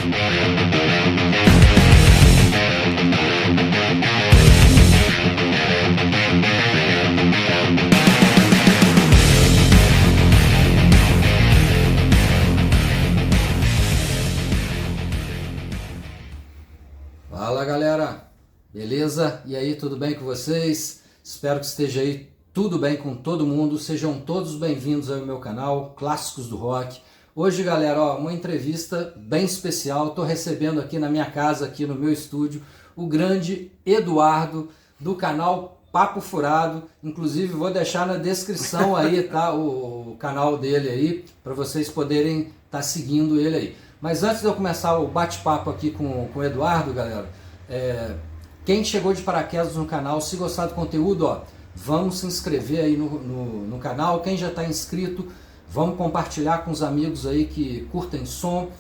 Fala galera, beleza? E aí, tudo bem com vocês? Espero que esteja aí tudo bem com todo mundo. Sejam todos bem-vindos ao meu canal Clássicos do Rock. Hoje, galera, ó, uma entrevista bem especial. Estou recebendo aqui na minha casa, aqui no meu estúdio, o grande Eduardo do canal Papo Furado. Inclusive vou deixar na descrição aí, tá, o canal dele aí, para vocês poderem estar seguindo ele aí. Mas antes de eu começar o bate-papo aqui com o Eduardo, galera, quem chegou de paraquedas no canal, se gostar do conteúdo, ó, vamos se inscrever aí no canal. Quem já está inscrito, vamos compartilhar com os amigos aí que curtem som.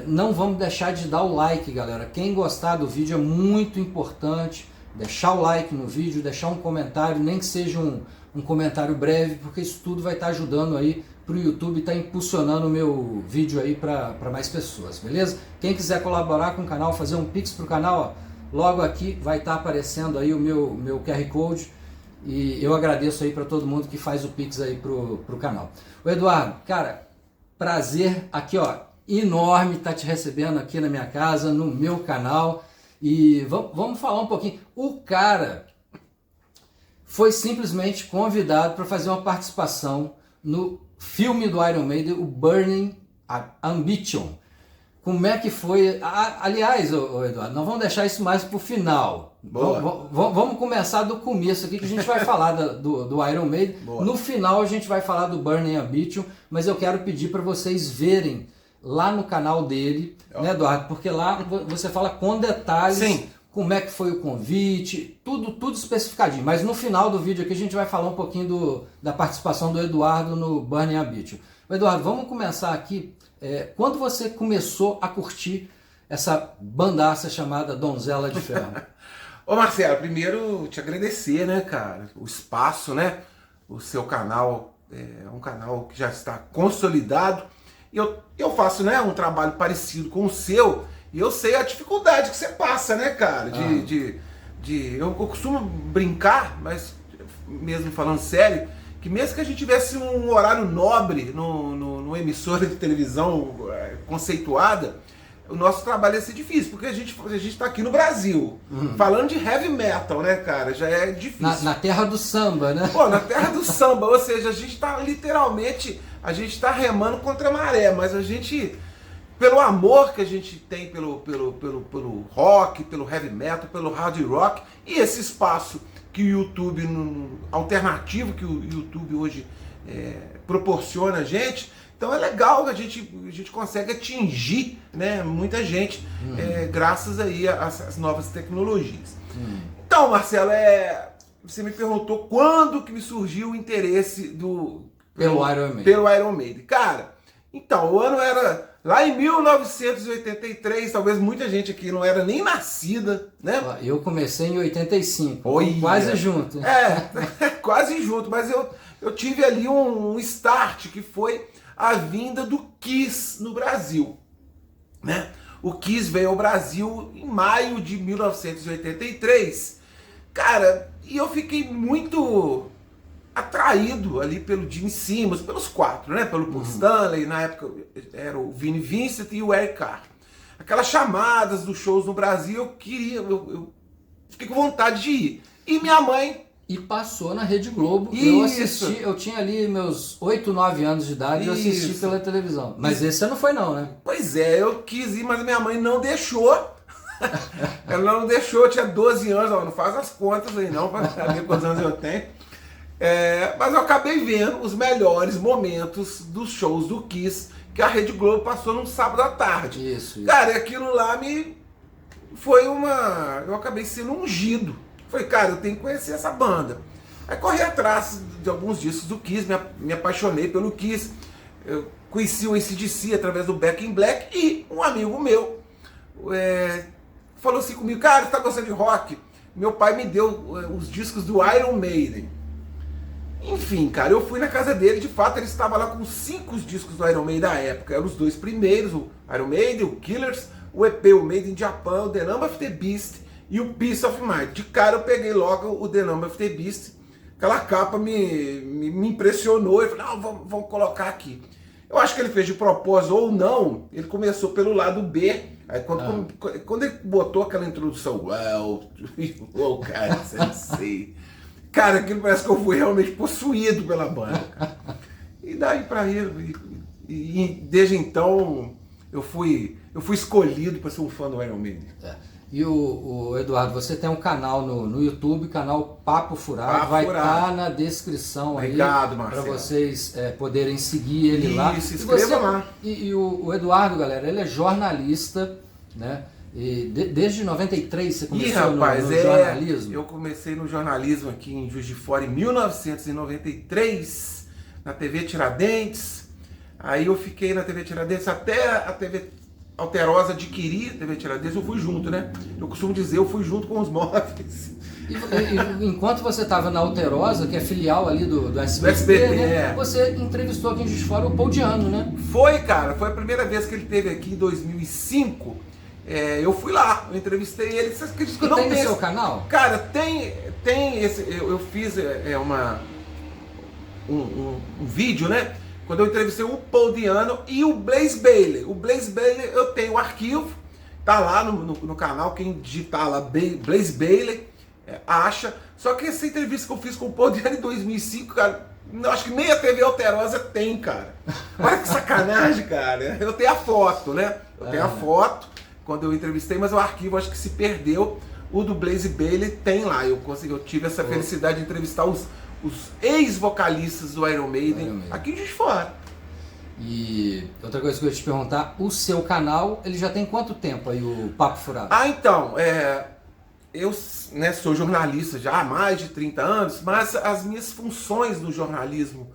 Não vamos deixar de dar o like, galera. Quem gostar do vídeo é muito importante deixar o like no vídeo, deixar um comentário, nem que seja um comentário breve, porque isso tudo vai estar ajudando aí para o YouTube, está impulsionando o meu vídeo aí para mais pessoas, beleza? Quem quiser colaborar com o canal, fazer um pix para o canal, ó, logo aqui vai estar aparecendo aí o meu QR Code, e eu agradeço aí para todo mundo que faz o pix aí pro canal. O Eduardo, cara, prazer aqui, ó, enorme estar te recebendo aqui na minha casa, no meu canal, e vamos falar um pouquinho. O cara foi simplesmente convidado para fazer uma participação no filme do Iron Maiden, o Burning Ambition. Como é que foi? Aliás, Eduardo, nós vamos deixar isso mais para o final. Vamos começar do começo aqui, que a gente vai falar do Iron Maiden. Boa. No final a gente vai falar do Burning Ambition, mas eu quero pedir para vocês verem lá no canal dele, né, Eduardo? Porque lá você fala com detalhes. Sim. Como é que foi o convite, tudo especificadinho. Mas no final do vídeo aqui a gente vai falar um pouquinho da participação do Eduardo no Burning Ambition. Eduardo, vamos começar aqui. Quando você começou a curtir essa bandaça chamada Donzela de Ferro? Ô Marcelo, primeiro te agradecer, né, cara? O espaço, né? O seu canal é um canal que já está consolidado. E eu faço, né, um trabalho parecido com o seu. E eu sei a dificuldade que você passa, né, cara? Eu costumo brincar, mas mesmo falando sério, que mesmo que a gente tivesse um horário nobre numa emissora de televisão conceituada, o nosso trabalho ia ser difícil, porque a gente tá aqui no Brasil, falando de heavy metal, né, cara? Já é difícil. Na terra do samba, né? Pô, na terra do samba, ou seja, a gente tá literalmente, a gente tá remando contra a maré, mas a gente, pelo amor que a gente tem pelo rock, pelo heavy metal, pelo hard rock, e esse espaço que o YouTube, alternativo que o YouTube hoje proporciona a gente, então é legal que a gente consegue atingir, né, muita gente, graças aí às novas tecnologias. Então, Marcelo, você me perguntou quando que me surgiu o interesse pelo Iron Maiden. Pelo Iron Maiden. Cara, então, o ano era lá em 1983, talvez muita gente aqui não era nem nascida, né? Eu comecei em 85, quase junto. Quase junto, mas eu tive ali um start, que foi a vinda do Kiss no Brasil, né? O Kiss veio ao Brasil em maio de 1983. Cara, e eu fiquei muito atraído ali pelo Gene Simmons, pelos quatro, né? Pelo Paul Stanley, na época era o Vinnie Vincent e o Eric Carr. Aquelas chamadas dos shows no Brasil, eu fiquei com vontade de ir. E minha mãe... E passou na Rede Globo. Isso. Eu assisti, eu tinha ali meus 8, 9 anos de idade, eu assisti pela televisão. Mas esse você não foi não, né? Pois é, eu quis ir, mas minha mãe não deixou. Ela não deixou, eu tinha 12 anos, não faz as contas aí não, para saber quantos anos eu tenho. Mas eu acabei vendo os melhores momentos dos shows do Kiss que a Rede Globo passou num sábado à tarde. Isso. Cara, aquilo lá foi eu acabei sendo ungido. Falei, cara, eu tenho que conhecer essa banda. Aí corri atrás de alguns discos do Kiss, me apaixonei pelo Kiss. Eu conheci o AC/DC através do Back in Black, e um amigo meu falou assim comigo, cara, você tá gostando de rock? Meu pai me deu os discos do Iron Maiden. Enfim, cara, eu fui na casa dele, de fato ele estava lá com 5 discos do Iron Maiden da época. Eram os 2 primeiros, o Iron Maiden, o Killers, o EP, o Made in Japan, o The Number of the Beast e o Peace of Mind. De cara eu peguei logo o The Number of the Beast, aquela capa me impressionou, eu falei, não, vamos colocar aqui. Eu acho que ele fez de propósito ou não, ele começou pelo lado B. Aí quando ele botou aquela introdução, well, cara, sensei. Cara, aquilo parece que eu fui realmente possuído pela banda, cara. E daí pra ele, e desde então eu fui escolhido para ser um fã do Iron Maiden. E o Eduardo, você tem um canal no YouTube, canal Papo Furado, vai estar na descrição. Obrigado, aí para Marcelo. vocês poderem seguir ele lá. Se inscreva lá. E o Eduardo, galera, ele é jornalista, né? E desde 93 você começou no jornalismo? Eu comecei no jornalismo aqui em Juiz de Fora em 1993, na TV Tiradentes. Aí eu fiquei na TV Tiradentes até a TV Alterosa adquirir a TV Tiradentes, eu fui junto, né? Eu costumo dizer, eu fui junto com os móveis. E enquanto você estava na Alterosa, que é filial ali do SBT, né? Você entrevistou aqui em Juiz de Fora o Paul Di'Anno, né? Foi, cara, foi a primeira vez que ele esteve aqui em 2005. Eu fui lá, eu entrevistei ele. Você acredita que eu não tem no penso... seu canal? Cara, tem esse. Eu fiz um vídeo, né? Quando eu entrevistei o Paul Di'Anno e o Blaze Bayley. O Blaze Bayley, eu tenho o arquivo, tá lá no canal, quem digitar lá Blaze Bayley acha. Só que essa entrevista que eu fiz com o Paul Di'Anno em 2005, cara, acho que nem a TV Alterosa tem, cara. Olha que sacanagem, cara. Eu tenho a foto, né? Eu tenho a foto quando eu entrevistei, mas o arquivo acho que se perdeu. O do Blaze Bayley tem lá. Eu tive essa felicidade de entrevistar os ex-vocalistas do Iron Maiden aqui de fora. E outra coisa que eu ia te perguntar, o seu canal, ele já tem quanto tempo aí, o Papo Furado? Então, eu sou jornalista já há mais de 30 anos, mas as minhas funções no jornalismo,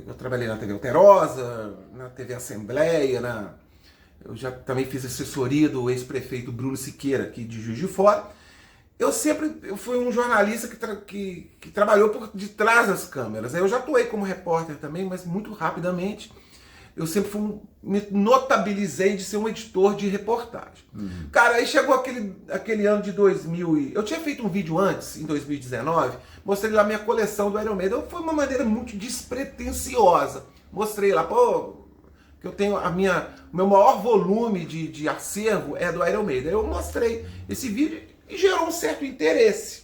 eu trabalhei na TV Alterosa, na TV Assembleia, eu já também fiz assessoria do ex-prefeito Bruno Siqueira, aqui de Juiz de Fora. Eu fui um jornalista que trabalhou por detrás das câmeras. Eu já atuei como repórter também, mas muito rapidamente. Eu sempre me notabilizei de ser um editor de reportagem. Cara, aí chegou aquele ano de 2000 eu tinha feito um vídeo antes, em 2019, mostrei lá minha coleção do Iron Maiden. Foi uma maneira muito despretensiosa. Mostrei lá, que eu tenho o meu maior volume de acervo é do Iron Maiden. Eu mostrei esse vídeo e gerou um certo interesse.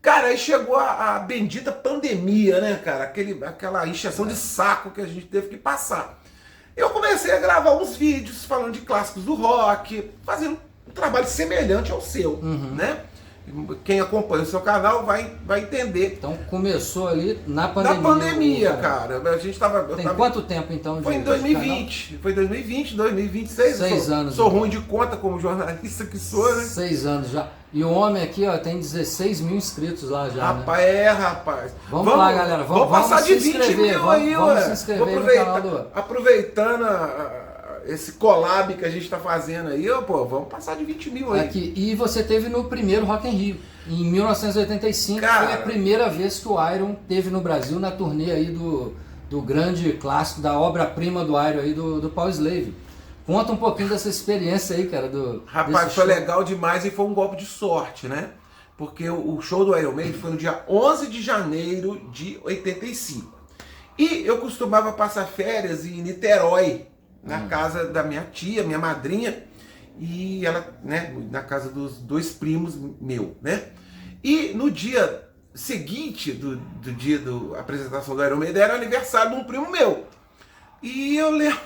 Cara, aí chegou a bendita pandemia, né, cara? Aquela encheção de saco que a gente teve que passar. Eu comecei a gravar uns vídeos falando de clássicos do rock, fazendo um trabalho semelhante ao seu, né? Quem acompanha o seu canal vai entender. Então começou ali na pandemia. Na pandemia, cara. A gente Tem quanto tempo então? Foi em 2020. Foi 2026. 6 anos. Sou ruim de conta como jornalista que sou, né? 6 anos já. E o homem aqui, ó, tem 16 mil inscritos lá já, rapaz, né? Rapaz. Vamos lá, galera. Vamos passar de 20 mil aí, vamos se inscrever no canal do... Aproveitando esse collab que a gente tá fazendo aí, vamos passar de 20 mil aí. Aqui. E você teve no primeiro Rock in Rio, em 1985, cara, foi a primeira vez que o Iron teve no Brasil, na turnê aí do grande clássico, da obra-prima do Iron aí, do Paul Slave. Conta um pouquinho dessa experiência aí, cara. Rapaz, foi legal demais e foi um golpe de sorte, né? Porque o show do Iron Maiden foi no dia 11 de janeiro de 85. E eu costumava passar férias em Niterói, na casa da minha tia, minha madrinha, e ela, né, na casa dos 2 primos meu, né? E no dia seguinte do dia da apresentação do Iron Maiden era aniversário de um primo meu. E eu lembro,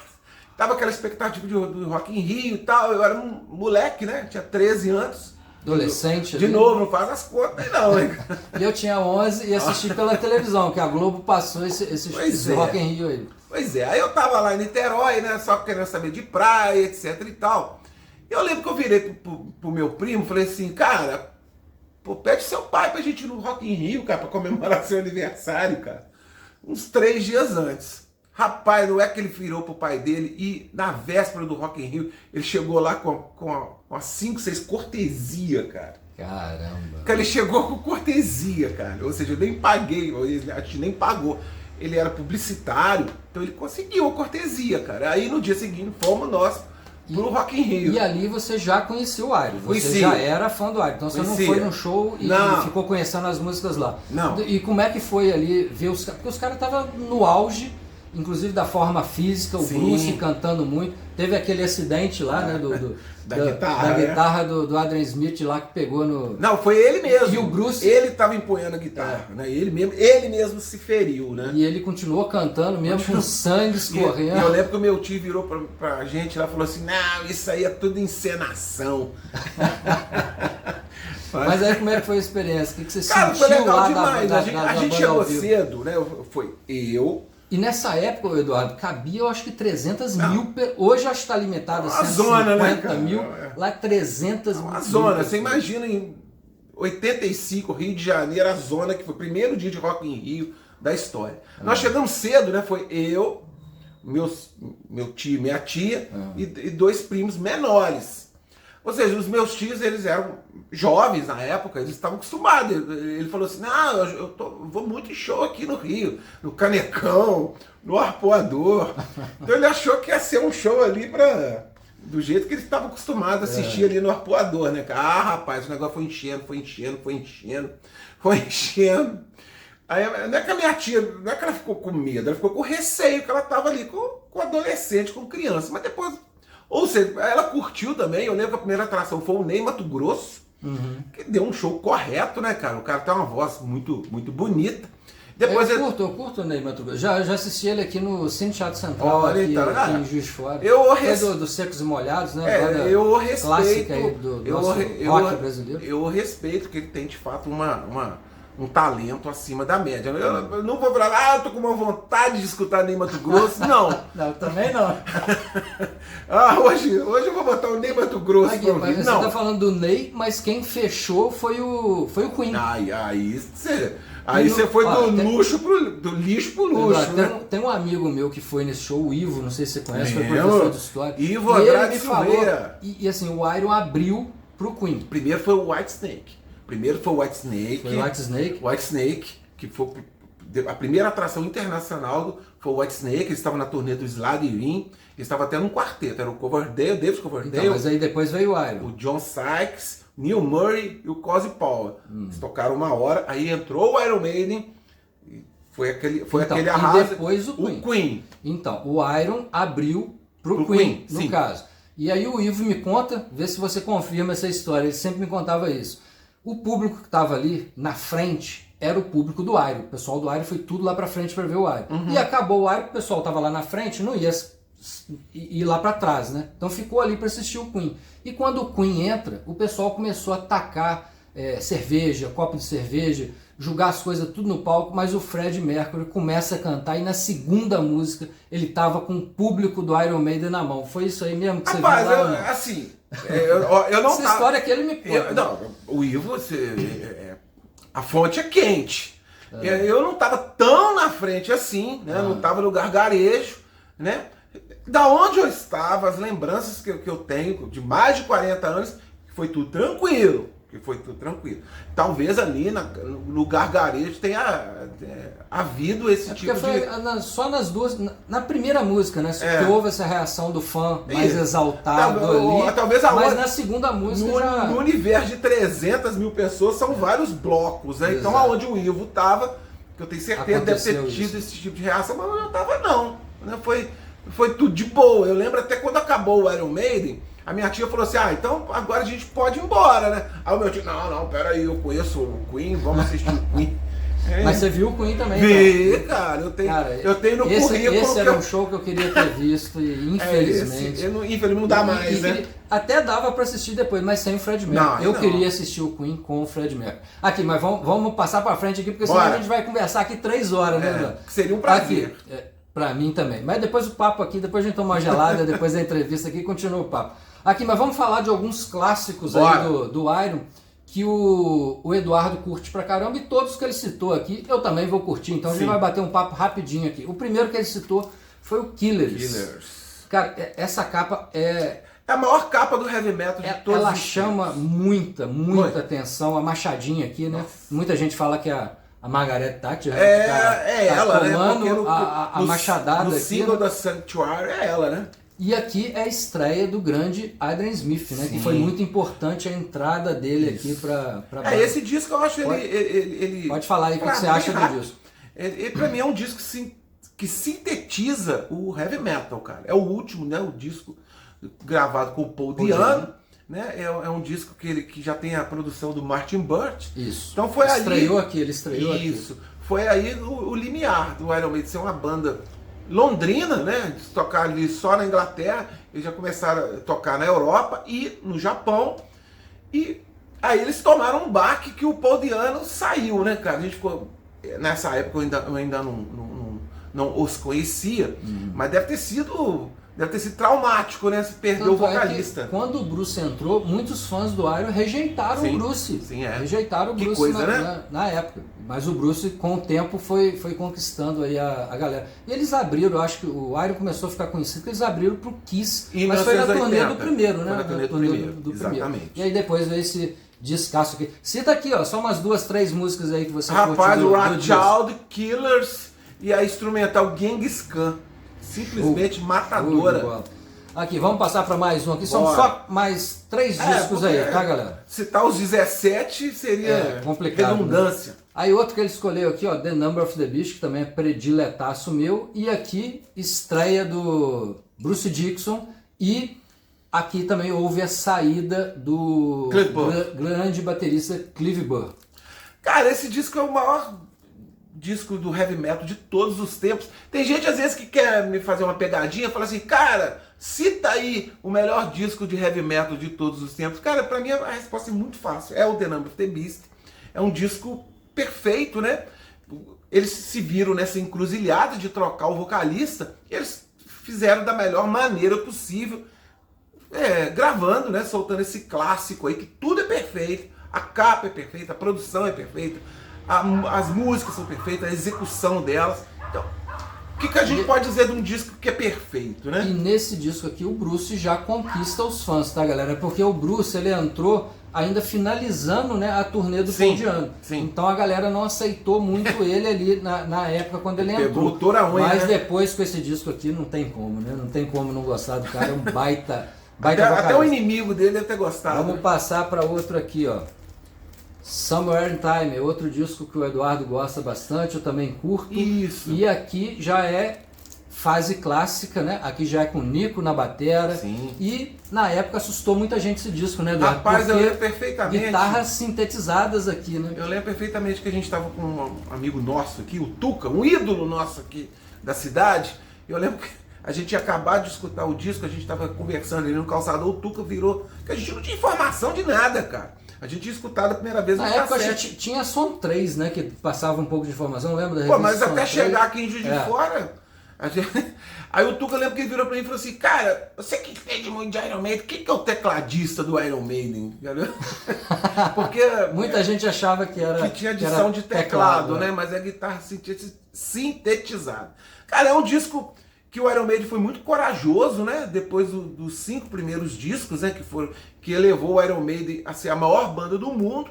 tava aquela expectativa do Rock in Rio e tal, eu era um moleque, né? Tinha 13 anos. Adolescente. De novo, não faz as contas não, hein? E eu tinha 11 e assisti pela televisão, que a Globo passou esse Rock in Rio aí. Pois é, aí eu tava lá em Niterói, né, só querendo saber de praia, etc e tal. E eu lembro que eu virei pro meu primo, falei assim, cara, pede seu pai pra gente ir no Rock in Rio, cara, pra comemorar seu aniversário, cara. Uns 3 dias antes. Rapaz, não é que ele virou pro pai dele e na véspera do Rock in Rio, ele chegou lá com 5, 6 cortesia, cara. Caramba. Porque ele chegou com cortesia, cara. Ou seja, eu nem paguei, a gente nem pagou. Ele era publicitário, então ele conseguiu a cortesia, cara. Aí no dia seguinte fomos nós pro Rock in Rio. E ali você já conheceu o Iron, você Conheci. já era fã do Iron, então você não foi num show e Não. ficou conhecendo as músicas lá. Não. E como é que foi ali ver os caras? Porque os caras estavam no auge, inclusive da forma física, o Sim. Bruce cantando muito. Teve aquele acidente lá, né, Da guitarra, né? guitarra do Adrian Smith lá que pegou no... Não, foi ele mesmo. E o Bruce... Ele estava empunhando a guitarra, né? Ele mesmo se feriu, né? E ele continuou cantando mesmo com sangue escorrendo. E eu lembro que o meu tio virou pra gente lá e falou assim, não, isso aí é tudo encenação. Mas aí como é que foi a experiência? O que você Cara, sentiu foi legal lá demais. da a gente banda chegou ao vivo? cedo, né? Foi eu... E nessa época, Eduardo, cabia eu acho que 300 mil, hoje acho que está limitado a Uma 150 zona, né, cara? mil, lá 300 Uma mil. zona, você imagina em 85, Rio de Janeiro, a zona que foi o primeiro dia de Rock in Rio da história. Nós chegamos cedo, né? Foi eu, meu tio e minha tia e dois primos menores. Ou seja, os meus tios, eles eram jovens na época, eles estavam acostumados. Ele falou assim, não, vou muito em show aqui no Rio, no Canecão, no Arpoador. Então ele achou que ia ser um show ali do jeito que eles estavam acostumados a assistir ali no Arpoador, né? Ah, rapaz, o negócio foi enchendo. Aí não é que a minha tia, não é que ela ficou com medo, ela ficou com receio, que ela estava ali com adolescente, com criança. Mas depois... Ou seja, ela curtiu também. Eu lembro que a primeira atração foi o Ney Matogrosso, que deu um show correto, né, cara? O cara tem uma voz muito, muito bonita. Depois eu curto o Ney Matogrosso. Já assisti ele aqui no Cine Teatro Central, Olha, aqui, então, aqui em Juiz de Fora. Do Secos e Molhados, né? Eu respeito. Clássica aí do nosso rock brasileiro. Eu respeito que ele tem, de fato, um talento acima da média. Eu não vou falar, eu tô com uma vontade de escutar Ney Matogrosso. Não. Não, também não. Hoje eu vou botar o Ney Matogrosso pra ouvir. Você Não. tá falando do Ney, mas quem fechou foi o Queen. Aí você foi do lixo pro luxo, Eduardo, né? tem um amigo meu que foi nesse show, o Ivo, não sei se você conhece, foi Lembro. professor de história. Ivo e ele Andrade me falou, Silveira. e assim, o Iron abriu pro Queen. Primeiro foi o White Snake. Foi o White Snake, que foi a primeira atração internacional foi o White Snake. Eles estavam na turnê do Slade Rin, eles estavam até num quarteto, era o David Coverdale, Então, mas aí depois veio o Iron. o John Sykes, Neil Murray e o Cozy Powell. Eles tocaram uma hora, aí entrou o Iron Maiden, foi aquele arraso. E depois o Queen. Então, o Iron abriu pro Queen, no sim. caso. E aí o Ivo me conta, vê se você confirma essa história, ele sempre me contava isso. O público que estava ali na frente era o público do Iron. O pessoal do Iron foi tudo lá pra frente para ver o Iron. E acabou o Iron, o pessoal tava lá na frente, não ia ir lá para trás, né? Então ficou ali para assistir o Queen. E quando o Queen entra, o pessoal começou a tacar cerveja, copo de cerveja, jogar as coisas tudo no palco, mas o Freddie Mercury começa a cantar e na segunda música ele tava com o público do Iron Maiden na mão. Foi isso aí mesmo que você viu lá? Eu não Essa história que ele me conta. Não, o Ivo, a fonte é quente. Eu não estava tão na frente assim, né? Não estava no gargarejo, né? Da onde eu estava, as lembranças que eu tenho de mais de 40 anos, foi tudo tranquilo. Talvez ali no gargarejo tenha havido esse tipo de... Só nas duas, na primeira música, né? Que houve essa reação do fã mais Isso. exaltado ali, talvez mas na segunda música no universo de 300 mil pessoas são vários blocos, né? Então aonde o Ivo tava, que eu tenho certeza deve ter tido esse tipo de reação, mas não tava não, né? Foi tudo de boa. Eu lembro até quando acabou o Iron Maiden, a minha tia falou assim, então agora a gente pode ir embora, né? Aí o meu tio, não, peraí, eu conheço o Queen, vamos assistir o Queen. Mas você viu o Queen também? Vi, cara, eu tenho no currículo. Esse era um show que eu queria ter visto e infelizmente... Infelizmente não dá mais, né? Até dava pra assistir depois, mas sem o Fred Mercury. Eu queria assistir o Queen com o Fred Mercury. Aqui, mas vamos passar pra frente aqui, porque senão a gente vai conversar aqui 3 horas, né, Dan? Seria um prazer. Aqui, pra mim também. Mas depois o papo aqui, depois a gente toma uma gelada, depois da entrevista aqui, continua o papo. Aqui, mas vamos falar de alguns clássicos aí do Iron, que o Eduardo curte pra caramba, e todos que ele citou aqui, eu também vou curtir, então a gente vai bater um papo rapidinho aqui. O primeiro que ele citou foi o Killers. Cara, essa capa é É a maior capa do heavy metal de todos Ela os chama tempos. muita atenção, a machadinha aqui, né? Muita gente fala que a Margaret Thatcher É ela, né? tomando Porque a machadada no aqui. single Né? da Sanctuary é ela, né? E aqui é a estreia do grande Adrian Smith, né? Que foi muito importante a entrada dele aqui pra Esse disco eu acho ele... Pode falar aí o que você acha do disco. Ele pra mim é um disco que sintetiza o heavy metal, cara. É o último, né? O disco gravado com o Paul Di'Anno, né? É um disco que já tem a produção do Martin Burt. Isso. Então foi ele estreou aqui. Isso. Foi aí o limiar do Iron Maiden ser uma banda londrina, né? De tocar ali só na Inglaterra. Eles já começaram a tocar na Europa e no Japão. E aí eles tomaram um baque que o Paul Di'Anno saiu, né, cara? A gente ficou... Nessa época eu ainda não os conhecia, mas deve ter sido traumático, né? Se perdeu o vocalista. É quando o Bruce entrou, muitos fãs do Iron rejeitaram o Bruce. Sim, é. Rejeitaram o Bruce na época. Mas o Bruce, com o tempo, foi conquistando aí a galera. E eles abriram, eu acho que o Iron começou a ficar conhecido, porque eles abriram pro Kiss. Mas foi na turnê do primeiro, né? Foi na turnê do primeiro. Exatamente. E aí depois veio esse descasso aqui. Cita aqui, ó, só umas 2, 3 músicas aí que você Rapaz, o Child Killers e a instrumental Genghis Khan. Simplesmente matadora. Aqui, vamos passar para mais um aqui. São só mais 3 discos aí, tá, galera? Citar os 17 seria complicado, redundância. Né? Aí outro que ele escolheu aqui, ó, The Number of the Beast, que também é prediletaço meu. E aqui, estreia do Bruce Dickinson. E aqui também houve a saída do grande baterista Clive Burr. Cara, esse disco é o maior disco do heavy metal de todos os tempos. Tem gente às vezes que quer me fazer uma pegadinha, fala assim, cara, cita aí o melhor disco de heavy metal de todos os tempos. Cara, pra mim a resposta é muito fácil. É o The Number of the Beast. É um disco perfeito, né? Eles se viram nessa encruzilhada de trocar o vocalista e eles fizeram da melhor maneira possível, gravando, né? Soltando esse clássico aí, que tudo é perfeito. A capa é perfeita, a produção é perfeita, as músicas são perfeitas, a execução delas. Então, o que a gente pode dizer de um disco que é perfeito, né? E nesse disco aqui o Bruce já conquista os fãs, tá, galera? Porque o Bruce, ele entrou ainda finalizando, né, a turnê do Paul Di'Anno. Então a galera não aceitou muito ele ali na época quando ele entrou. Pegou toda a unha, mas né? Depois com esse disco aqui não tem como, né? Não tem como não gostar do cara, é um baita até o inimigo dele deve ter gostado. Vamos passar para outro aqui, ó. Somewhere in Time, é outro disco que o Eduardo gosta bastante, eu também curto. Isso. E aqui já é fase clássica, né? Aqui já é com o Nico na batera. Sim. E na época assustou muita gente esse disco, né, Eduardo? Rapaz, eu lembro perfeitamente. Guitarras sintetizadas aqui, né? Eu lembro perfeitamente que a gente estava com um amigo nosso aqui, o Tuca, um ídolo nosso aqui da cidade. Eu lembro que a gente tinha acabado de escutar o disco, a gente estava conversando ali no calçador, o Tuca virou, que a gente não tinha informação de nada, cara. A gente tinha escutado a primeira vez no cassete. Na época cassete. Tinha Som 3, né, que passava um pouco de informação, lembra da revista? Pô, mas Som até 3? chegar aqui em Juiz de Fora... Aí o Tuca, lembra que ele virou pra mim e falou assim, cara, você que entende muito de Iron Maiden, quem que é o tecladista do Iron Maiden? Porque muita gente achava que era... Que tinha adição de teclado, né? Mas é guitarra sintetizada. Cara, é um disco que o Iron Maiden foi muito corajoso, né? Depois dos 5 primeiros discos, né? Que elevou o Iron Maiden a ser a maior banda do mundo.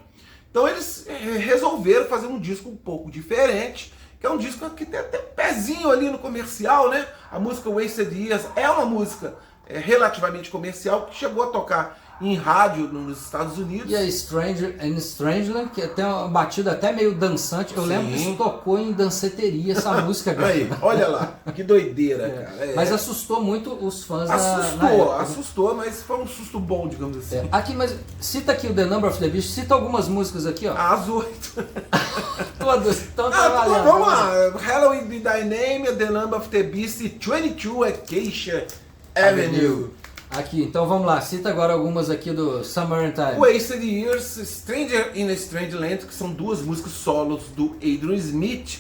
Então eles resolveram fazer um disco um pouco diferente, que é um disco que tem até um pezinho ali no comercial, né? A música Wasted Years é uma música relativamente comercial, que chegou a tocar em rádio nos Estados Unidos. E a Stranger and Strangeland, que tem uma batida até meio dançante. Eu lembro que isso tocou em danceteria, essa música. Aí, olha lá, que doideira, cara. Mas assustou muito os fãs Assustou, mas foi um susto bom, digamos assim. Aqui, mas cita aqui o The Number of the Beast, cita algumas músicas aqui, ó. As 8. Todas, então tá valendo. Vamos lá, Halloween Be Thy Name, The Number of the Beast, 22 Acacia Avenue. Aqui, então vamos lá, cita agora algumas aqui do Summer in Time. Wasted Years, Stranger in a Strange Land, que são 2 músicas solos do Adrian Smith.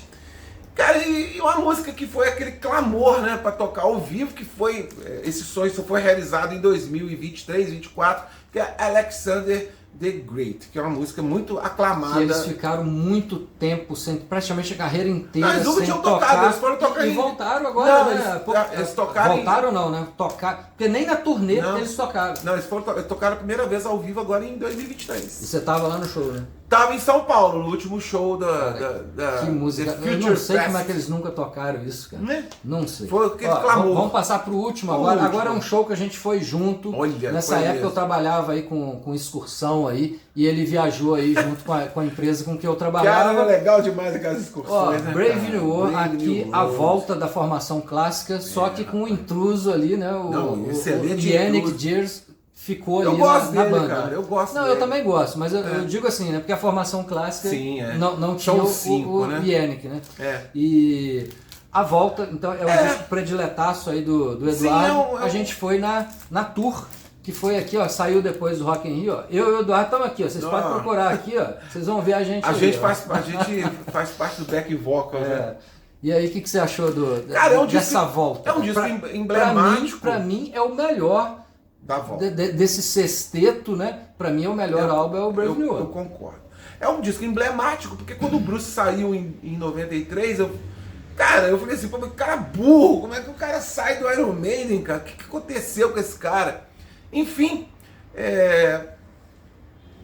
Cara, e uma música que foi aquele clamor, né, pra tocar ao vivo, que foi, esse sonho só foi realizado em 2023, 2024, que é Alexander the Great, que é uma música muito aclamada. Que eles ficaram muito tempo, praticamente a carreira inteira não, eles nunca sem tinham tocar. tocado, eles foram tocar e voltaram agora, não, né? eles tocaram voltaram não, né? Tocar, porque nem na turnê eles tocaram. Não, eles tocaram a primeira vez ao vivo agora em 2023. E você tava lá no show, né? Tava em São Paulo, no último show da que música. Eu não sei como é que eles nunca tocaram isso, cara. Né? Não sei. Foi aquele clamor. Vamos passar pro último agora. Agora é um show que a gente foi junto. Olha, nessa época eu trabalhava aí com excursão aí. E ele viajou aí junto com a empresa com que eu trabalhava. Cara, legal demais aquelas excursões, né? Brave New World, aqui a volta da formação clássica, só que com um intruso ali, né? O Yannick Gears ficou ali na banda. Cara, eu gosto dele. Eu também gosto, mas eu digo assim, né? Porque a formação clássica não tinha o Yannick, né? E a volta, então é um disco prediletaço aí do Eduardo. A gente foi na tour, que foi aqui, ó, saiu depois do Rock in Rio, ó. Eu e o Eduardo estamos aqui, ó. Vocês podem procurar aqui, ó. Vocês vão ver a gente. A gente faz parte do back vocal, né? E aí, o que você achou dessa volta? É um disco emblemático. Pra mim é o melhor da volta. Desse sexteto, né? Pra mim é o melhor álbum, é o Brave New World. Eu concordo. É um disco emblemático, porque quando o Bruce saiu em 93, eu falei assim, pô, cara burro, como é que o cara sai do Iron Maiden, cara? O que aconteceu com esse cara? Enfim,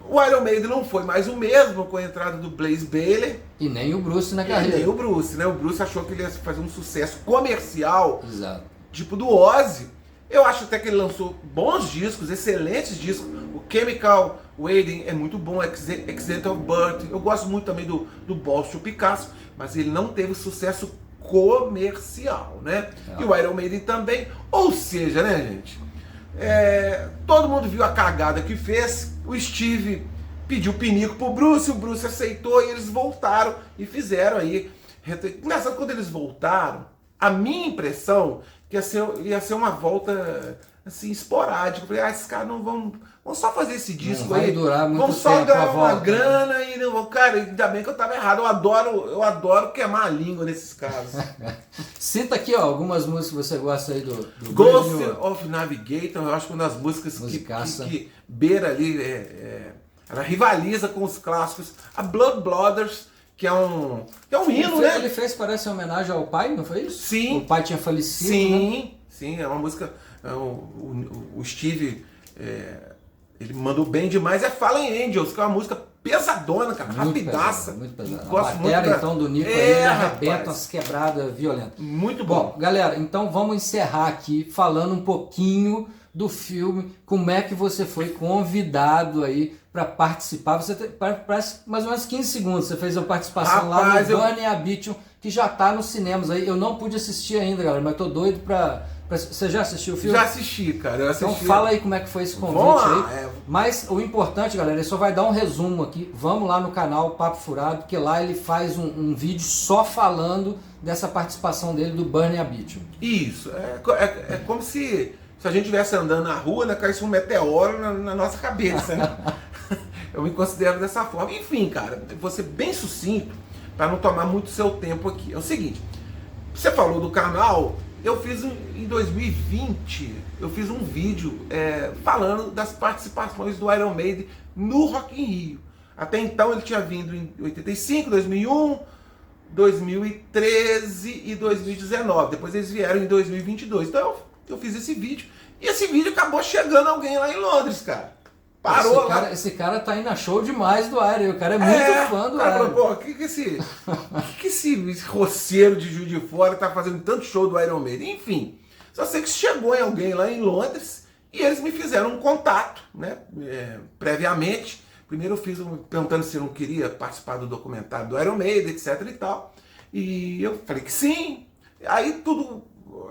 o Iron Maiden não foi mais o mesmo com a entrada do Blaze Bayley. E nem o Bruce na carreira. E nem o Bruce, né? O Bruce achou que ele ia fazer um sucesso comercial, exato, tipo do Ozzy. Eu acho até que ele lançou bons discos, excelentes discos. O Chemical Wedding é muito bom, Accidental Birth. Eu gosto muito também do Balls to Picasso, mas ele não teve sucesso comercial, né? E o Iron Maiden também. Ou seja, né, gente? Todo mundo viu a cagada que fez. O Steve pediu pinico pro Bruce, o Bruce aceitou e eles voltaram e fizeram aí. Engraçado, quando eles voltaram, a minha impressão que ia ser uma volta assim, esporádica. Eu falei, esses caras não vão só fazer esse disco não vai aí, durar muito vão só tempo ganhar a uma volta, grana, né? E não vão. Cara, ainda bem que eu tava errado. Eu adoro queimar a língua nesses casos. Cita aqui, ó, algumas músicas que você gosta aí do Ghost of Navigator, eu acho que uma das músicas que beira ali, ela rivaliza com os clássicos. A Blood Brothers, que é um hino, né? Ele fez, parece, uma homenagem ao pai, não foi isso? Sim. O pai tinha falecido, Sim, é uma música. O Steve, ele mandou bem demais. É Fallen Angels, que é uma música pesadona, cara, rapidaça. Muito pesada. Gosto a bateria, então, do Nico aí, ele arrebenta umas quebradas violentas. Muito bom. Galera, então vamos encerrar aqui falando um pouquinho do filme, como é que você foi convidado aí para participar. Você parece mais ou menos 15 segundos, você fez a participação lá no Burning Abyssum, que já tá nos cinemas aí. Eu não pude assistir ainda, galera, mas tô doido pra... Você já assistiu o filme? Já assisti, cara. Então fala aí como é que foi esse convite aí. Mas o importante, galera, ele só vai dar um resumo aqui. Vamos lá no canal Papo Furado, porque lá ele faz um vídeo só falando dessa participação dele do Burning Abyssum. Isso, é como se a gente estivesse andando na rua, né, caísse um meteoro na nossa cabeça, né? Eu me considero dessa forma. Enfim, cara, vou ser bem sucinto para não tomar muito seu tempo aqui. É o seguinte, você falou do canal, eu fiz em 2020, eu fiz um vídeo falando das participações do Iron Maiden no Rock in Rio. Até então ele tinha vindo em 85, 2001, 2013 e 2019. Depois eles vieram em 2022. Então eu fiz esse vídeo. E esse vídeo acabou chegando alguém lá em Londres, cara. Parou lá. Esse cara tá indo a show demais do Iron. O cara é muito fã do Iron. Pô, que esse roceiro de Juiz de Fora tá fazendo tanto show do Iron Maiden? Enfim, só sei que chegou em alguém lá em Londres e eles me fizeram um contato, né? Previamente. Primeiro eu fiz perguntando se eu não queria participar do documentário do Iron Maiden, etc e tal. E eu falei que sim. Aí tudo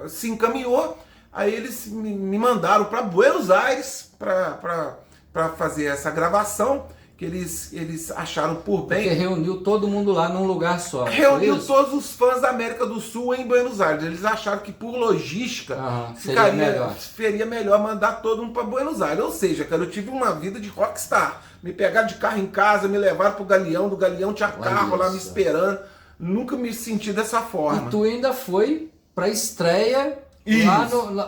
se encaminhou. Aí eles me mandaram para Buenos Aires para fazer essa gravação, que eles acharam por bem. Porque reuniu todo mundo lá num lugar só. Reuniu todos os fãs da América do Sul em Buenos Aires. Eles acharam que por logística seria melhor mandar todo mundo para Buenos Aires. Ou seja, cara, eu tive uma vida de rockstar. Me pegaram de carro em casa, me levaram pro Galeão, do Galeão tinha carro lá me esperando. Nunca me senti dessa forma. E tu ainda foi pra estreia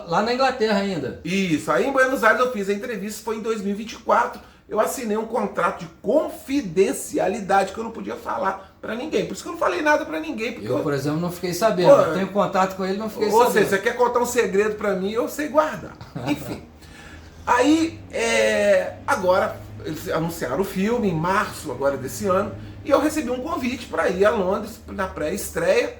lá na Inglaterra ainda. Isso, aí em Buenos Aires eu fiz a entrevista, foi em 2024. eu assinei um contrato de confidencialidade que eu não podia falar para ninguém. Por isso que eu não falei nada para ninguém. Porque por exemplo, não fiquei sabendo. Pô, eu tenho contato com ele, não fiquei sabendo. sabendo. Ou seja, você quer contar um segredo para mim, eu sei guardar. Enfim. Aí, agora, eles anunciaram o filme em março agora desse ano, e eu recebi um convite para ir a Londres na pré-estreia.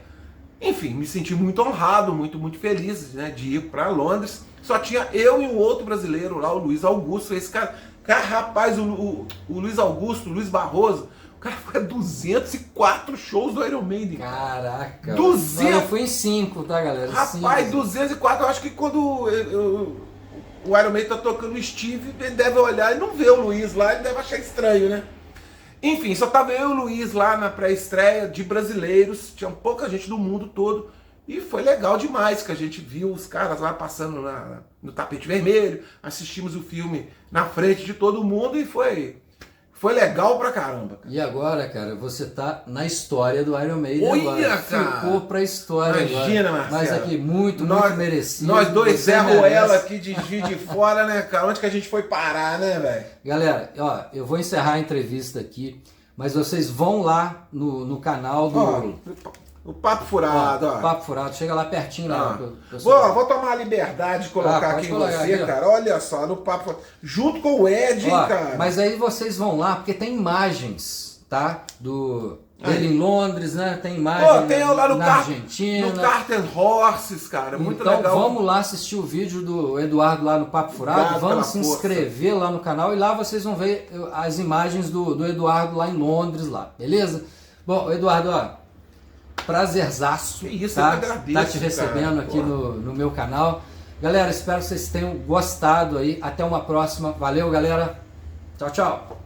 Enfim, me senti muito honrado, muito feliz, né, de ir para Londres. Só tinha eu e um outro brasileiro lá, o Luiz Augusto. Esse cara rapaz, o Luiz Augusto, o Luiz Barroso, o cara foi a 204 shows do Iron Maiden. Caraca. 200... Eu fui em 5, tá, galera? Rapaz, 5. 204, eu acho que quando o Iron Maiden tá tocando o Steve, ele deve olhar e não ver o Luiz lá, ele deve achar estranho, né? Enfim, só tava eu e o Luiz lá na pré-estreia de brasileiros, tinha pouca gente do mundo todo, e foi legal demais que a gente viu os caras lá passando no tapete vermelho, assistimos o filme na frente de todo mundo e foi legal pra caramba. E agora, cara, você tá na história do Iron Maiden. Olha, agora. cara! Ficou pra história. Imagina, agora. Marcelo. Mas aqui, muito merecido. Nós dois Você Zé Ruela merece. aqui de Juiz de Fora, né, cara? Onde que a gente foi parar, né, velho? Galera, ó, eu vou encerrar a entrevista aqui, mas vocês vão lá no canal do... O Papo Furado, ó. Papo Furado, chega lá pertinho lá. Vou tomar a liberdade de colocar aqui em você, aqui, cara. Olha só, no Papo Furado. Junto com o Ed, hein, cara. Mas aí vocês vão lá, porque tem imagens, tá? Dele em Londres, né? Tem imagem tem lá no na Argentina. No Carter Horses, cara. Muito então, legal. vamos lá assistir o vídeo do Eduardo lá no Papo Furado. Obrigado vamos se pela inscrever lá no canal e lá vocês vão ver as imagens do Eduardo lá em Londres, lá. Beleza? Bom, Eduardo, ó, prazerzaço. Que isso, tá? eu que agradeço, tá te recebendo cara, aqui no meu canal. Galera, espero que vocês tenham gostado aí. Até uma próxima. Valeu, galera. Tchau, tchau.